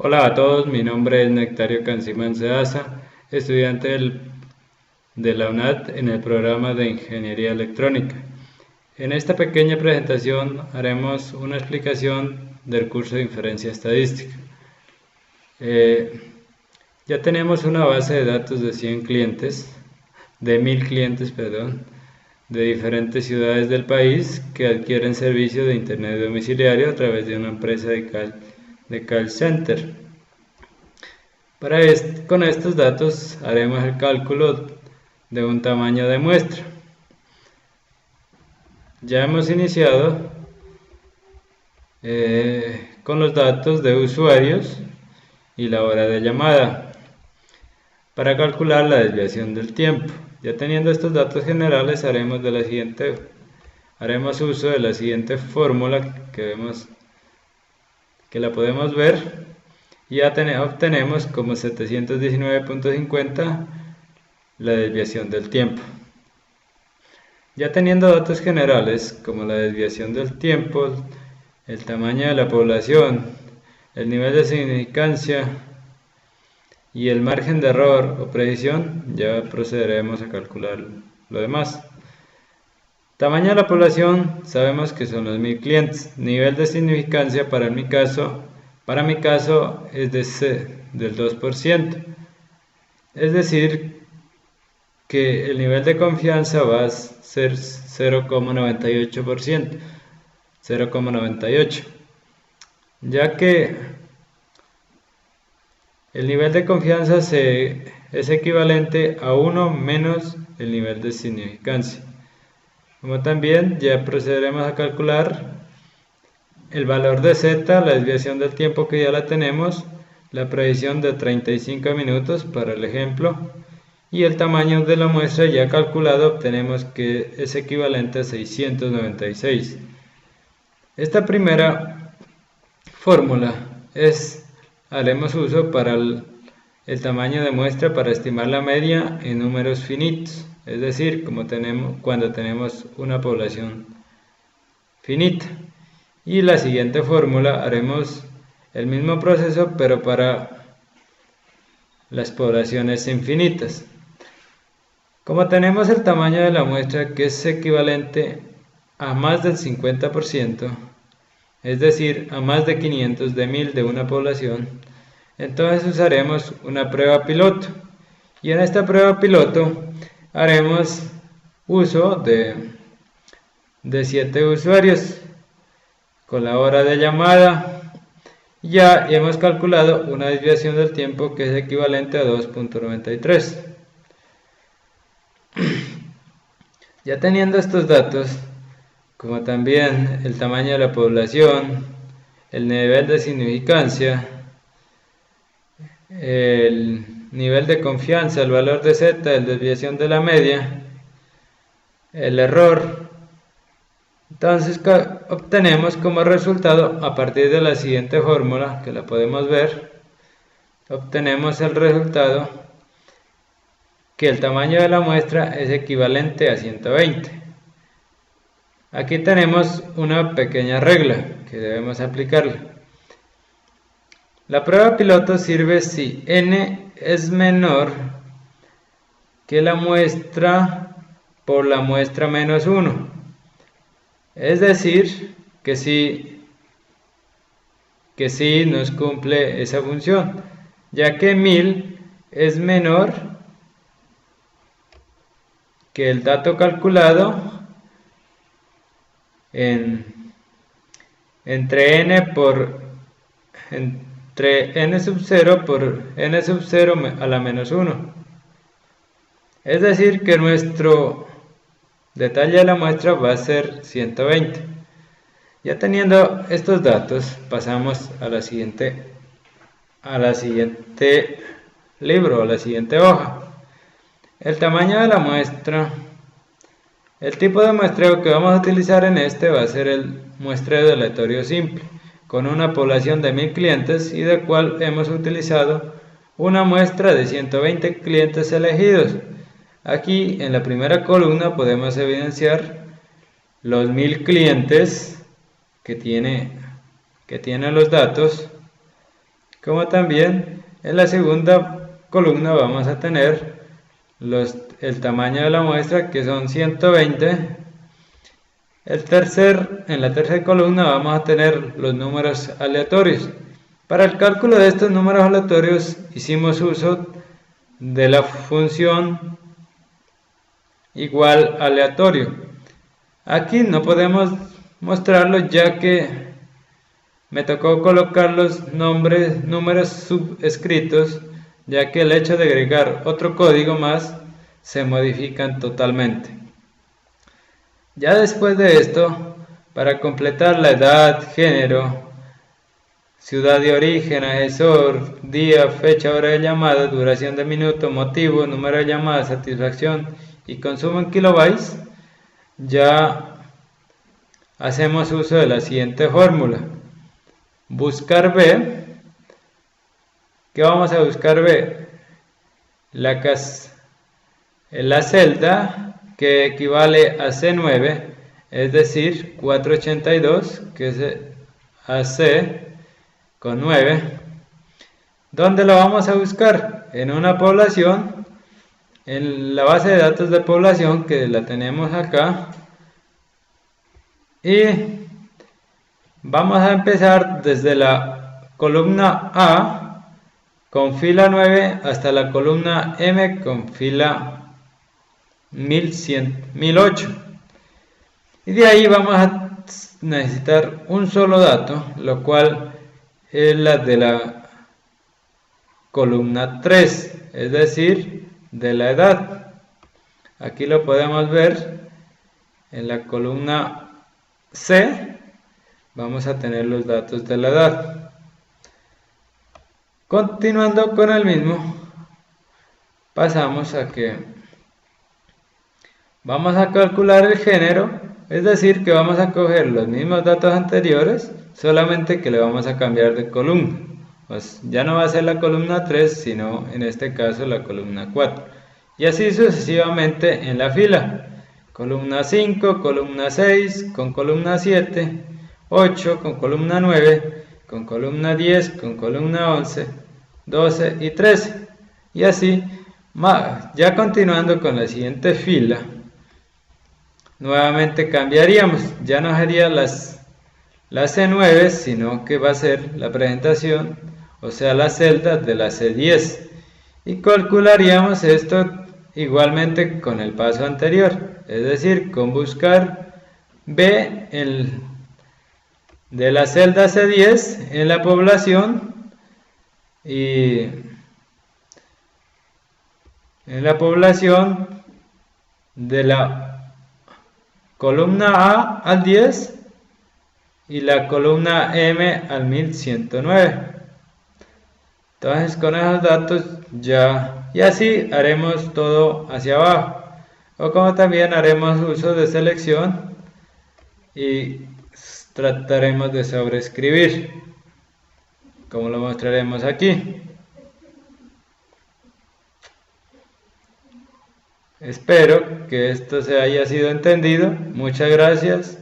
Hola a todos, mi nombre es Nectario Cancimán Sedaza, estudiante de la UNAD en el programa de Ingeniería Electrónica. En esta pequeña presentación haremos una explicación del curso de Inferencia Estadística. Eh, ya tenemos una base de datos de 100 clientes, de 1000 clientes, perdón, de diferentes ciudades del país que adquieren servicio de Internet domiciliario a través de una empresa de call center. Con estos datos haremos el cálculo de un tamaño de muestra. Ya hemos iniciado con los datos de usuarios y la hora de llamada para calcular la desviación del tiempo. Ya teniendo estos datos generales haremos uso de la siguiente fórmula que la podemos ver. Ya obtenemos como 719.50 la desviación del tiempo. Ya teniendo datos generales como la desviación del tiempo, el tamaño de la población, el nivel de significancia y el margen de error o precisión, ya procederemos a calcular lo demás. Tamaño de la población, sabemos que son los 1000 clientes. Nivel de significancia para mi caso es del 2%. Es decir, que el nivel de confianza va a ser 0,98%, 0,98, ya que el nivel de confianza es equivalente a 1 menos el nivel de significancia. Como también ya procederemos a calcular el valor de z, la desviación del tiempo que ya la tenemos, la previsión de 35 minutos para el ejemplo, y el tamaño de la muestra ya calculado obtenemos que es equivalente a 696. Esta primera fórmula haremos uso para el tamaño de muestra para estimar la media en números finitos, es decir, cuando tenemos una población finita. Y la siguiente fórmula haremos el mismo proceso pero para las poblaciones infinitas. Como tenemos el tamaño de la muestra que es equivalente a más del 50%, es decir, a más de 500 de 1000 de una población, entonces usaremos una prueba piloto. Y en esta prueba piloto haremos uso de 7 usuarios con la hora de llamada. Ya hemos calculado una desviación del tiempo que es equivalente a 2.93. Ya teniendo estos datos, como también el tamaño de la población, el nivel de significancia, el nivel de confianza, el valor de z, la desviación de la media, el error, entonces obtenemos como resultado, a partir de la siguiente fórmula que la podemos ver, obtenemos el resultado que el tamaño de la muestra es equivalente a 120. Aquí tenemos una pequeña regla que debemos aplicarla. La prueba piloto sirve si n es menor que la muestra por la muestra menos 1. Es decir, que sí nos cumple esa función, ya que 1000 es menor que el dato calculado entre n sub 0 por n sub 0 a la menos 1. Es decir, que nuestro detalle de la muestra va a ser 120. Ya teniendo estos datos, pasamos a la siguiente libro, a la siguiente hoja. El tamaño de la muestra. El tipo de muestreo que vamos a utilizar en este va a ser el muestreo de aleatorio simple, con una población de 1000 clientes y del cual hemos utilizado una muestra de 120 clientes elegidos. Aquí en la primera columna podemos evidenciar los 1000 clientes que tiene los datos, como también en la segunda columna vamos a tener el tamaño de la muestra, que son 120. En la tercera columna vamos a tener los números aleatorios. Para el cálculo de estos números aleatorios hicimos uso de la función igual aleatorio. Aquí no podemos mostrarlo ya que me tocó colocar los números subescritos, ya que el hecho de agregar otro código más se modifican totalmente. Ya después de esto, para completar la edad, género, ciudad de origen, asesor, día, fecha, hora de llamada, duración de minuto, motivo, número de llamada, satisfacción y consumo en kilobytes, ya hacemos uso de la siguiente fórmula. Buscar B. ¿Qué vamos a buscar B? La celda que equivale a C9, es decir, 482, que es AC con 9. ¿Dónde lo vamos a buscar? En una población, en la base de datos de población, que la tenemos acá. Y vamos a empezar desde la columna A con fila 9 hasta la columna M con fila 1008. Y de ahí vamos a necesitar un solo dato, lo cual es la de la columna 3, es decir, de la edad. Aquí lo podemos ver en la columna C. Vamos a tener los datos de la edad. Continuando con el mismo, pasamos a que vamos a calcular el género, es decir, que vamos a coger los mismos datos anteriores, solamente que le vamos a cambiar de columna. Pues ya no va a ser la columna 3, sino en este caso la columna 4. Y así sucesivamente en la fila. Columna 5, columna 6, con columna 7, 8, con columna 9, con columna 10, con columna 11, 12 y 13. Y así, ya continuando con la siguiente fila, nuevamente cambiaríamos. Ya no sería la C9, sino que va a ser la presentación, o sea, la celda de la C10. Y calcularíamos esto igualmente con el paso anterior, es decir, con buscar B de la celda C10 en la población y en la población de la columna A al 10 y la columna M al 1109. Entonces con esos datos ya, y así haremos todo hacia abajo, o como también haremos uso de selección y trataremos de sobreescribir, como lo mostraremos aquí. Espero que esto se haya sido entendido. Muchas gracias.